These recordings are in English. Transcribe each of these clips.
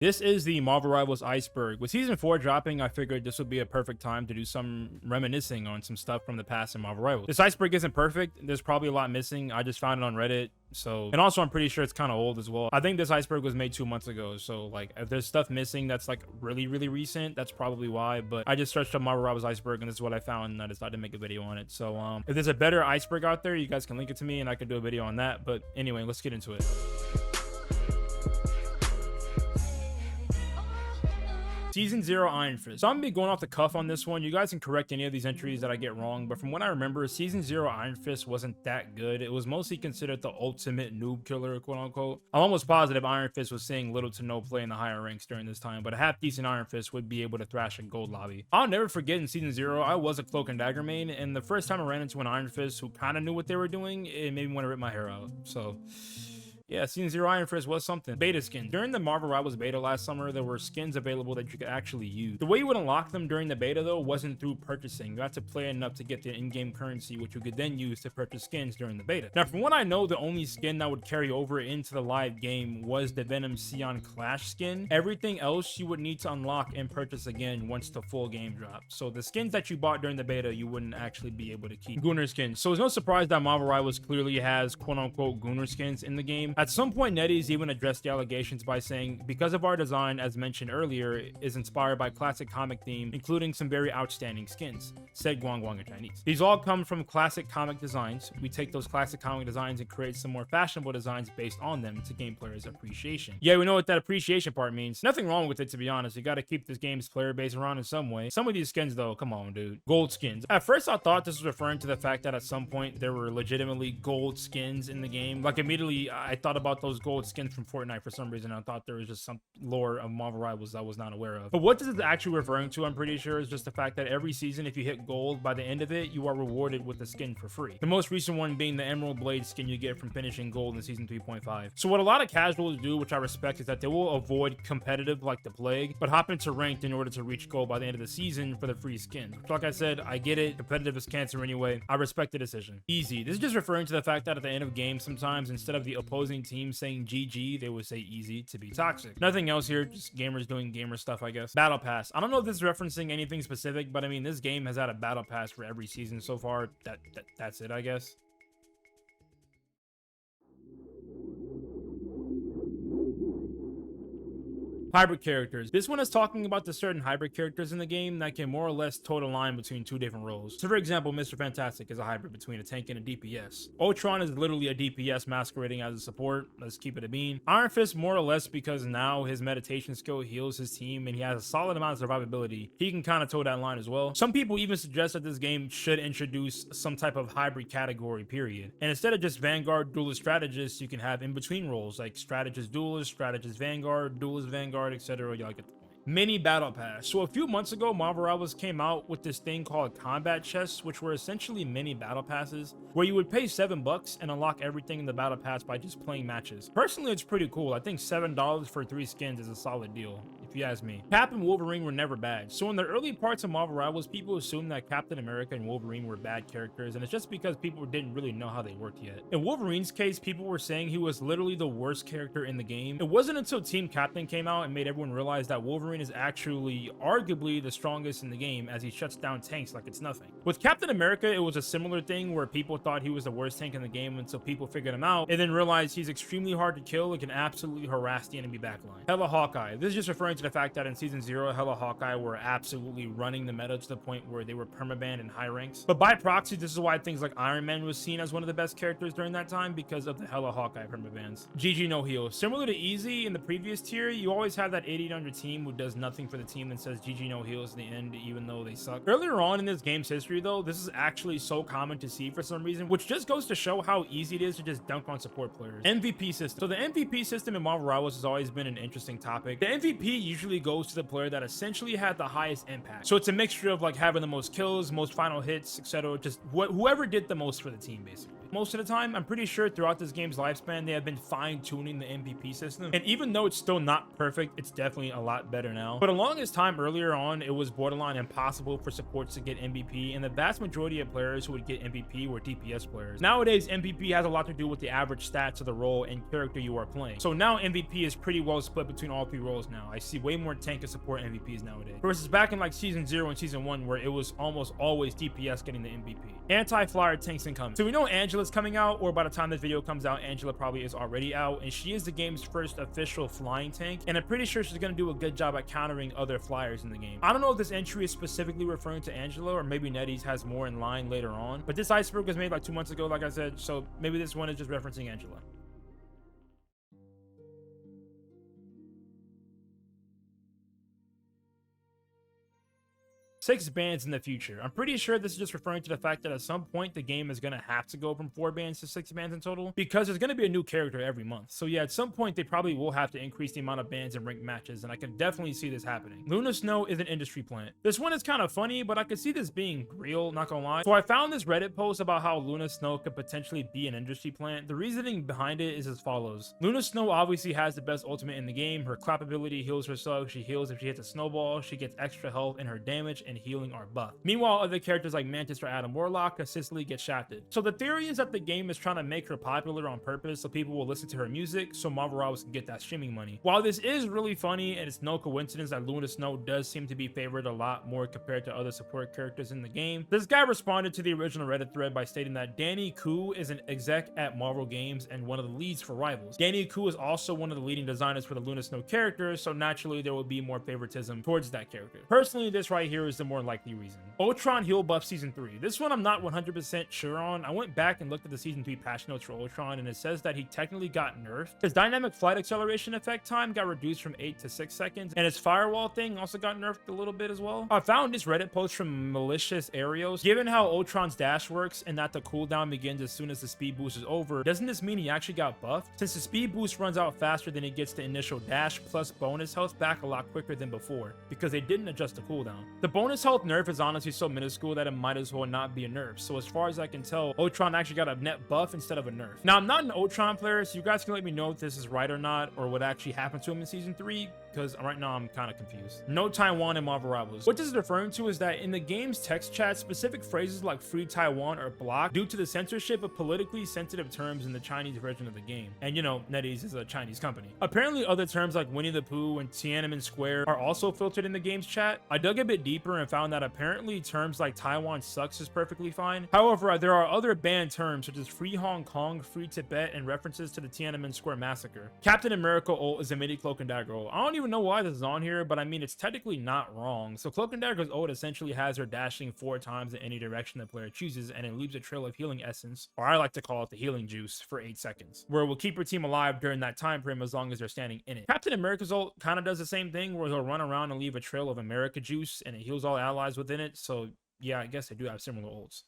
This is the Marvel Rivals Iceberg. With Season 4 dropping, I figured this would be a perfect time to do some reminiscing on some stuff from the past in Marvel Rivals. This Iceberg isn't perfect. There's probably a lot missing. I just found it on Reddit. So, and also I'm pretty sure it's kind of old as well. I think this Iceberg was made 2 months ago. So like if there's stuff missing that's like really recent, that's probably why. But I just searched up Marvel Rivals Iceberg and this is what I found, and I decided to make a video on it. So if there's a better Iceberg out there, you guys can link it to me and I could do a video on that. But anyway, let's get into it. Season 0 Iron Fist. So I'm gonna be going off the cuff on this one. You guys can correct any of these entries that I get wrong, but from what I remember, Season 0 Iron Fist wasn't that good. It was mostly considered the ultimate noob killer, quote unquote. I'm almost positive Iron Fist was seeing little to no play in the higher ranks during this time, but a half decent Iron Fist would be able to thrash a gold lobby. I'll never forget in Season 0, I was a cloak and dagger main, and the first time I ran into an Iron Fist who kind of knew what they were doing, it made me want to rip my hair out. So yeah, Season 0 Iron Fist was something. Beta skin. During the Marvel Rivals beta last summer, there were skins available that you could actually use. The way you would unlock them during the beta, though, wasn't through purchasing. You had to play enough to get the in-game currency, which you could then use to purchase skins during the beta. Now, from what I know, the only skin that would carry over into the live game was the Venom Sion Clash skin. Everything else you would need to unlock and purchase again once the full game dropped. So the skins that you bought during the beta, you wouldn't actually be able to keep. Gunner skins. So it's no surprise that Marvel Rivals clearly has quote-unquote Gunner skins in the game. At some point, Nettie even addressed the allegations by saying, because of our design, as mentioned earlier, is inspired by classic comic theme, including some very outstanding skins, said Guang Guang in Chinese. These all come from classic comic designs. We take those classic comic designs and create some more fashionable designs based on them to gain players' appreciation. Yeah, we know what that appreciation part means. Nothing wrong with it, to be honest. You got to keep this game's player base around in some way. Some of these skins, though, come on, dude. Gold skins. At first, I thought this was referring to the fact that at some point there were legitimately gold skins in the game. Like immediately, I thought about those gold skins from Fortnite for some reason. I thought there was just some lore of Marvel Rivals I was not aware of. But what this is actually referring to, I'm pretty sure, is just the fact that every season, if you hit gold, by the end of it, you are rewarded with a skin for free. The most recent one being the Emerald Blade skin you get from finishing gold in Season 3.5. So what a lot of casuals do, which I respect, is that they will avoid competitive like the plague, but hop into ranked in order to reach gold by the end of the season for the free skin. Like I said, I get it. Competitive is cancer anyway. I respect the decision. Easy. This is just referring to the fact that at the end of games, sometimes instead of the opposing team saying GG, they would say easy to be toxic. Nothing else here, just gamers doing gamer stuff, I guess. Battle Pass. I don't know if this is referencing anything specific, but I mean, this game has had a Battle Pass for every season so far. That's it, I guess. Hybrid characters. This one is talking about the certain hybrid characters in the game that can more or less toe the line between two different roles. So for example, Mr. Fantastic is a hybrid between a tank and a DPS. Ultron is literally a DPS masquerading as a support. Let's keep it a bean. Iron Fist more or less because now his meditation skill heals his team and he has a solid amount of survivability. He can kind of toe that line as well. Some people even suggest that this game should introduce some type of hybrid category, period. And instead of just Vanguard, Duelist, Strategist, you can have in-between roles like Strategist, Duelist, Strategist, Vanguard, Duelist, Vanguard, etc. Y'all get the point. Mini Battle Pass. So a few months ago, Marvel Rivals came out with this thing called combat chests, which were essentially mini battle passes where you would pay $7 and unlock everything in the battle pass by just playing matches. Personally, it's pretty cool. I think $7 for 3 skins is a solid deal, if you ask me. Cap and Wolverine were never bad. So in the early parts of Marvel Rivals, people assumed that Captain America and Wolverine were bad characters, and it's just because people didn't really know how they worked yet. In Wolverine's case, people were saying he was literally the worst character in the game. It wasn't until Team Captain came out and made everyone realize that Wolverine is actually arguably the strongest in the game, as he shuts down tanks like it's nothing. With Captain America, it was a similar thing where people thought he was the worst tank in the game until people figured him out and then realized he's extremely hard to kill and can absolutely harass the enemy backline. Hella Hawkeye. This is just referring to the fact that in Season 0, Hella Hawkeye were absolutely running the meta to the point where they were permabanned in high ranks. But by proxy, this is why things like Iron Man was seen as one of the best characters during that time, because of the Hella Hawkeye permabans. GG no heal. Similar to Easy in the previous tier, you always have that idiot on your team who does nothing for the team and says GG no heals in the end, even though they suck. Earlier on in this game's history, though, this is actually so common to see for some reason, which just goes to show how easy it is to just dunk on support players. MVP system. So the MVP system in Marvel Rivals has always been an interesting topic. The MVP usually goes to the player that essentially had the highest impact. So it's a mixture of like having the most kills, most final hits, etc. Just whoever did the most for the team, basically. most of the time. I'm pretty sure throughout this game's lifespan, they have been fine-tuning the MVP system. And even though it's still not perfect, it's definitely a lot better now. But along its time earlier on, it was borderline impossible for supports to get MVP, and the vast majority of players who would get MVP were DPS players. Nowadays, MVP has a lot to do with the average stats of the role and character you are playing. So now MVP is pretty well split between all three roles now. I see way more tank and support MVPs nowadays. Versus back in like Season 0 and Season 1, where it was almost always DPS getting the MVP. Anti-flyer tanks incoming. So we know Angela's coming out, or by the time this video comes out, Angela probably is already out, and she is the game's first official flying tank, and I'm pretty sure she's going to do a good job at countering other flyers in the game. I don't know if this entry is specifically referring to Angela, or maybe NetEase has more in line later on, but this Iceberg was made like 2 months ago, like I said, so maybe this one is just referencing Angela. 6 bans in the future. I'm pretty sure this is just referring to the fact that at some point the game is going to have to go from 4 bans to 6 bans in total, because there's going to be a new character every month. So yeah, at some point they probably will have to increase the amount of bans in ranked matches, and I can definitely see this happening. Luna Snow is an industry plant. This one is kind of funny, but I could see this being real, not gonna lie. So I found this Reddit post about how Luna Snow could potentially be an industry plant. The reasoning behind it is as follows. Luna Snow obviously has the best ultimate in the game. Her clap ability heals herself. She heals if she hits a snowball. She gets extra health, and her damage and healing are buffed. Meanwhile, other characters like Mantis or Adam Warlock consistently get shafted. So the theory is that the game is trying to make her popular on purpose so people will listen to her music, so Marvel Rivals can get that streaming money. While this is really funny, and it's no coincidence that Luna Snow does seem to be favored a lot more compared to other support characters in the game, this guy responded to the original Reddit thread by stating that Danny Koo is an exec at Marvel Games and one of the leads for Rivals. Danny Koo is also one of the leading designers for the Luna Snow character, so naturally there will be more favoritism towards that character. Personally, this right here is the more likely reason. Ultron heal buff Season 3. This one I'm not 100% sure on. I went back and looked at the Season 3 patch notes for Ultron, and it says that he technically got nerfed. His dynamic flight acceleration effect time got reduced from 8 to 6 seconds, and his firewall thing also got nerfed a little bit as well. I found this Reddit post from Malicious Arios. Given how Ultron's dash works and that the cooldown begins as soon as the speed boost is over, doesn't this mean he actually got buffed? Since the speed boost runs out faster than he gets the initial dash plus bonus health back a lot quicker than before, because they didn't adjust the cooldown. The bonus health nerf is honestly so minuscule that it might as well not be a nerf. So as far as I can tell, Ultron actually got a net buff instead of a nerf. Now, I'm not an Ultron player, so you guys can let me know if this is right or not, or what actually happened to him in Season 3, because right now I'm kind of confused. No Taiwan in Marvel Rivals. What this is referring to is that in the game's text chat, specific phrases like free Taiwan are blocked due to the censorship of politically sensitive terms in the Chinese version of the game. And you know, NetEase is a Chinese company. Apparently other terms like Winnie the Pooh and Tiananmen Square are also filtered in the game's chat. I dug a bit deeper and found that apparently terms like Taiwan sucks is perfectly fine. However, there are other banned terms such as free Hong Kong, free Tibet, and references to the Tiananmen Square massacre. Captain America ult is a mini Cloak and Dagger ult. I don't even know why this is on here, but I mean, it's technically not wrong. So Cloak and Dagger's ult essentially has her dashing 4 times in any direction the player chooses, and it leaves a trail of healing essence, or I like to call it the healing juice, for 8 seconds, where it will keep your team alive during that time frame as long as they're standing in it. Captain America's ult kind of does the same thing, where he'll run around and leave a trail of America juice, and it heals all allies within it. So yeah, I guess they do have similar ults.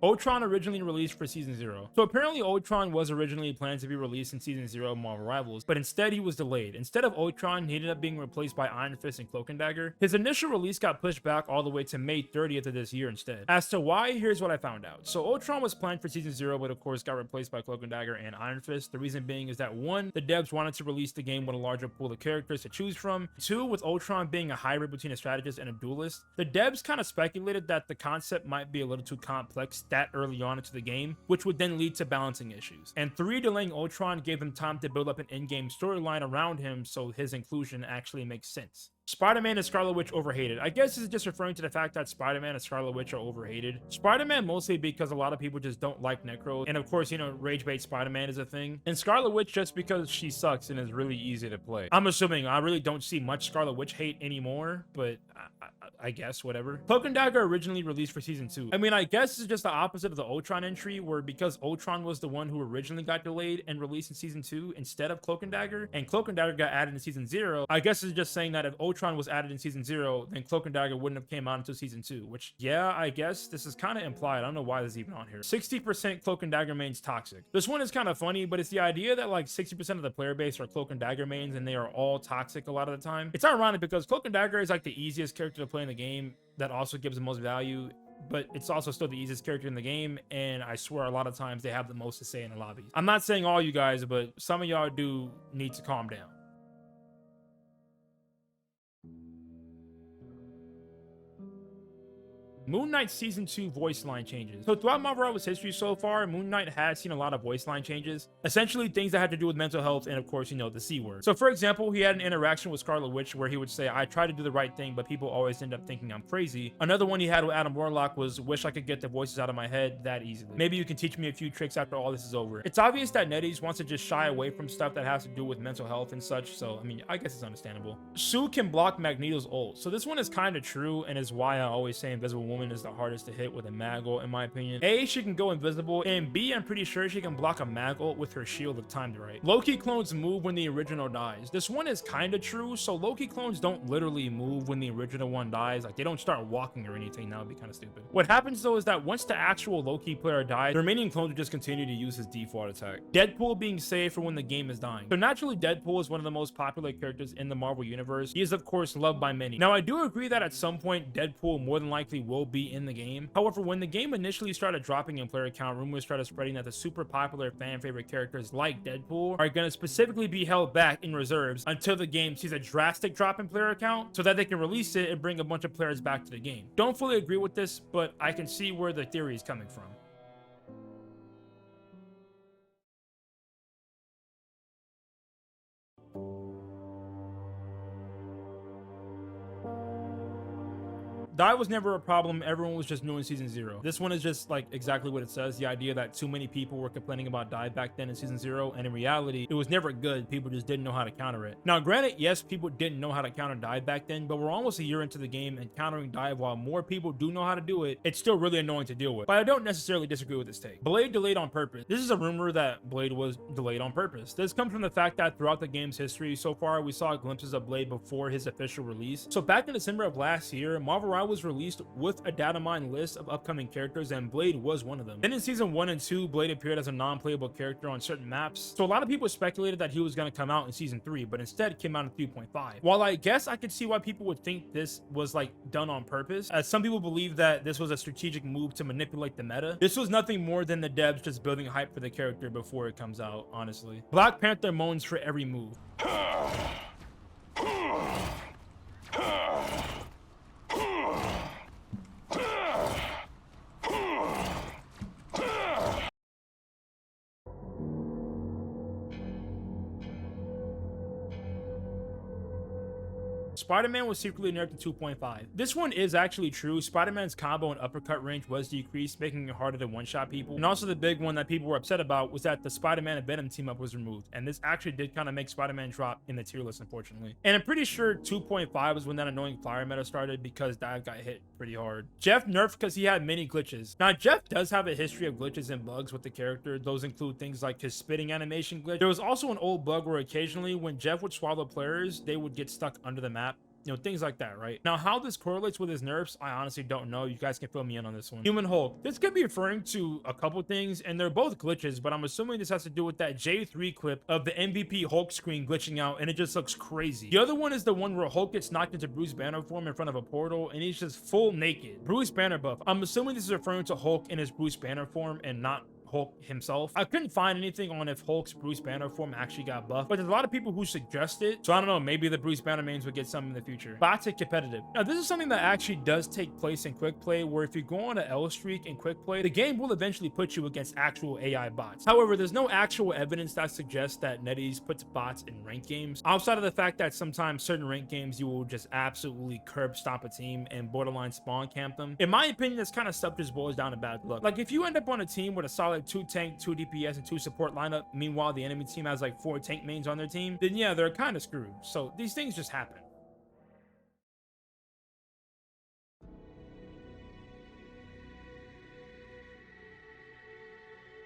Ultron originally released for Season 0. So apparently Ultron was originally planned to be released in Season 0 of Marvel Rivals, but instead he was delayed. Instead of Ultron, he ended up being replaced by Iron Fist and Cloak and Dagger. His initial release got pushed back all the way to May 30th of this year instead. As to why, here's what I found out. So Ultron was planned for Season 0, but of course got replaced by Cloak and Dagger and Iron Fist. The reason being is that 1, the devs wanted to release the game with a larger pool of characters to choose from. 2, with Ultron being a hybrid between a strategist and a duelist, the devs kind of speculated that the concept might be a little too complex that early on into the game, which would then lead to balancing issues. And 3, delaying Ultron gave him time to build up an in-game storyline around him, so his inclusion actually makes sense. Spider-Man and Scarlet Witch overhated. I guess this is just referring to the fact that Spider-Man and Scarlet Witch are overhated. Spider-Man mostly because a lot of people just don't like Necro, and of course, you know, rage bait Spider-Man is a thing. And Scarlet Witch just because she sucks and is really easy to play. I'm assuming. I really don't see much Scarlet Witch hate anymore, but I guess, whatever. Cloak and Dagger originally released for season 2. I mean, I guess it's just the opposite of the Ultron entry, where because Ultron was the one who originally got delayed and released in season 2 instead of Cloak and Dagger, and Cloak and Dagger got added in season 0. I guess it's just saying that if Ultron was added in season 0, then Cloak and Dagger wouldn't have came out until season 2, which, yeah, I guess this is kind of implied. I don't know why this is even on here. 60% Cloak and Dagger mains toxic. This one is kind of funny, but it's the idea that like 60% of the player base are Cloak and Dagger mains and they are all toxic a lot of the time. It's ironic because Cloak and Dagger is like the easiest character to play in the game that also gives the most value, but it's also still the easiest character in the game, and I swear a lot of times they have the most to say in the lobby. I'm not saying all you guys, but some of y'all do need to calm down. Moon Knight Season 2 voice line changes. So throughout Marvel Rivals history so far, Moon Knight has seen a lot of voice line changes. Essentially things that had to do with mental health and of course, you know, the C word. So for example, he had an interaction with Scarlet Witch where he would say, I try to do the right thing, but people always end up thinking I'm crazy. Another one he had with Adam Warlock was, wish I could get the voices out of my head that easily. Maybe you can teach me a few tricks after all this is over. It's obvious that NetEase wants to just shy away from stuff that has to do with mental health and such, so I mean, I guess it's understandable. Sue can block Magneto's ult. So this one is kind of true and is why I always say Invisible Woman is the hardest to hit with a mag ult in my opinion. A, she can go invisible, and B, I'm pretty sure she can block a mag ult with her shield if timed right. Loki clones move when the original dies. This one is kind of true. So Loki clones don't literally move when the original one dies. Like they don't start walking or anything. That would be kind of stupid. What happens though is that once the actual Loki player dies, the remaining clones will just continue to use his default attack. Deadpool being saved for when the game is dying. So naturally Deadpool is one of the most popular characters in the Marvel universe. He is of course loved by many. Now I do agree that at some point Deadpool more than likely will be in the game. However, when the game initially started dropping in player count, rumors started spreading that the super popular fan favorite characters like Deadpool are going to specifically be held back in reserves until the game sees a drastic drop in player count so that they can release it and bring a bunch of players back to the game. Don't fully agree with this, but I can see where the theory is coming from. Die was never a problem. Everyone was just new in season 0. This one is just like exactly what it says. The idea that too many people were complaining about Die back then in season 0, and in reality, it was never good. People just didn't know how to counter it. Now, granted, yes, people didn't know how to counter Die back then, but we're almost a year into the game, and countering Die, while more people do know how to do it, it's still really annoying to deal with. But I don't necessarily disagree with this take. Blade delayed on purpose. This is a rumor that Blade was delayed on purpose. This comes from the fact that throughout the game's history, so far, we saw glimpses of Blade before his official release. So back in December of last year, Marvel Rivals was released with a data mine list of upcoming characters, and Blade was one of them. Then in season 1 and 2, Blade appeared as a non-playable character on certain maps. So a lot of people speculated that he was going to come out in season 3, but instead came out in 3.5. While I guess I could see why people would think this was like done on purpose, as some people believe that this was a strategic move to manipulate the meta. This was nothing more than the devs just building hype for the character before it comes out, honestly. Black Panther moans for every move. Spider-Man was secretly nerfed to 2.5. This one is actually true. Spider-Man's combo and uppercut range was decreased, making it harder to one-shot people. And also the big one that people were upset about was that the Spider-Man and Venom team-up was removed. And this actually did kind of make Spider-Man drop in the tier list, unfortunately. And I'm pretty sure 2.5 was when that annoying flyer meta started because Dive got hit pretty hard. Jeff nerfed because he had many glitches. Now, Jeff does have a history of glitches and bugs with the character. Those include things like his spitting animation glitch. There was also an old bug where occasionally when Jeff would swallow players, they would get stuck under the map. You know, things like that, right? Now, how this correlates with his nerfs, I honestly don't know. You guys can fill me in on this one. Human Hulk. This could be referring to a couple things, and they're both glitches, but I'm assuming this has to do with that J3 clip of the MVP Hulk screen glitching out, and it just looks crazy. The other one is the one where Hulk gets knocked into Bruce Banner form in front of a portal, and he's just full naked. Bruce Banner buff. I'm assuming this is referring to Hulk in his Bruce Banner form and not Hulk himself. I couldn't find anything on if Hulk's Bruce Banner form actually got buffed, but there's a lot of people who suggest it, so I don't know, maybe the Bruce Banner mains would get some in the future. Botic competitive. Now this is something that actually does take place in quick play, where if you go on an L streak in quick play, the game will eventually put you against actual AI bots. However, there's no actual evidence that suggests that NetEase puts bots in ranked games, outside of the fact that sometimes certain ranked games you will just absolutely curb stomp a team and borderline spawn camp them. In my opinion, this kind of stuff just boils down to bad luck. Like if you end up on a team with a solid 2 tank, 2 DPS, and 2 support lineup, meanwhile the enemy team has like 4 tank mains on their team, then yeah, they're kind of screwed. So these things just happen.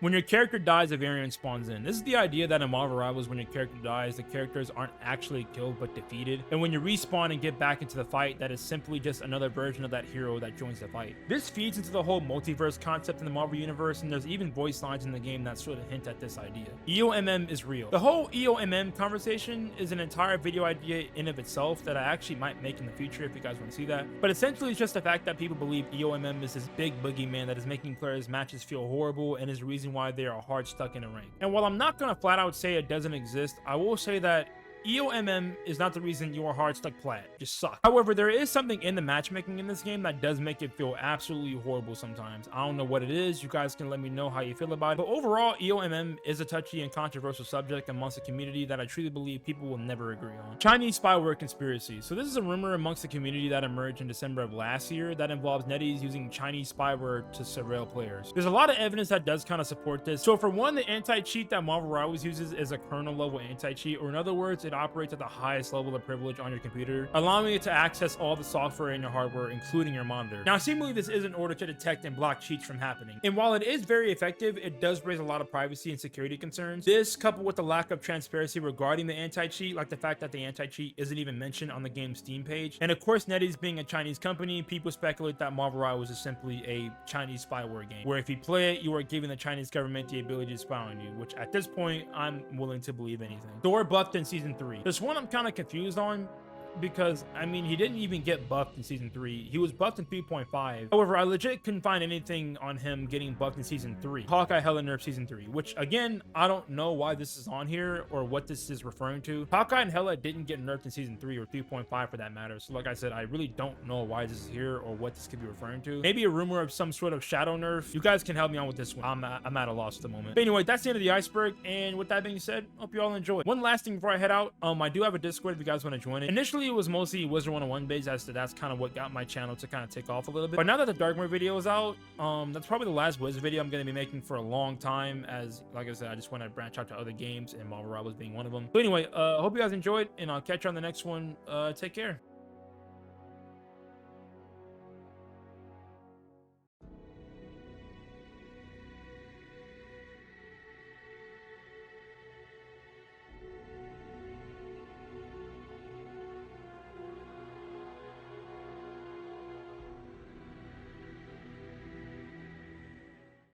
When your character dies, a variant spawns in. This is the idea that in Marvel Rivals, when your character dies, the characters aren't actually killed but defeated. And when you respawn and get back into the fight, that is simply just another version of that hero that joins the fight. This feeds into the whole multiverse concept in the Marvel universe, and there's even voice lines in the game that sort of hint at this idea. EOMM is real. The whole EOMM conversation is an entire video idea in of itself that I actually might make in the future if you guys want to see that. But essentially it's just the fact that people believe EOMM is this big boogeyman that is making players' matches feel horrible and is the reason why they are hard stuck in a rank. And while I'm not gonna flat out say it doesn't exist, I will say that EOMM is not the reason you are hard stuck plat, just suck. However, there is something in the matchmaking in this game that does make it feel absolutely horrible sometimes. I don't know what it is, you guys can let me know how you feel about it. But overall, EOMM is a touchy and controversial subject amongst the community that I truly believe people will never agree on. Chinese spyware conspiracy. So this is a rumor amongst the community that emerged in December of last year that involves NetEase using Chinese spyware to surveil players. There's a lot of evidence that does kind of support this. So for one, the anti-cheat that Marvel Rivals uses is a kernel level anti-cheat, or in other words, it operates at the highest level of privilege on your computer, allowing it to access all the software in your hardware, including your monitor. Now, seemingly this is in order to detect and block cheats from happening. And while it is very effective, it does raise a lot of privacy and security concerns. This, coupled with the lack of transparency regarding the anti-cheat, like the fact that the anti-cheat isn't even mentioned on the game's Steam page. And of course, NetEase being a Chinese company, people speculate that Marvel Rivals is simply a Chinese spyware game, where if you play it, you are giving the Chinese government the ability to spy on you, which at this point, I'm willing to believe anything. Thor buffed in Season 3. This one I'm kind of confused on, because I mean, he didn't even get buffed in Season 3. He was buffed in 3.5. However, I legit couldn't find anything on him getting buffed in Season 3. Hawkeye hella nerfed Season 3, which again, I don't know why this is on here or what this is referring to. Hawkeye and Hela didn't get nerfed in Season 3 or 3.5 for that matter. So like I said, I really don't know why this is here or what this could be referring to. Maybe a rumor of some sort of shadow nerf. You guys can help me on with this one. I'm at a loss at the moment. But anyway, that's the end of the Iceberg. And with that being said, hope you all enjoyed. One last thing before I head out, I do have a Discord if you guys want to join it. Initially, it was mostly Wizard 101 based, as that's kind of what got my channel to kind of take off a little bit. But now that the Darkmoor video is out, that's probably the last Wizard video I'm going to be making for a long time, as like I said, I just want to branch out to other games and Marvel Rivals being one of them. So anyway, hope you guys enjoyed, and I'll catch you on the next one. Take care.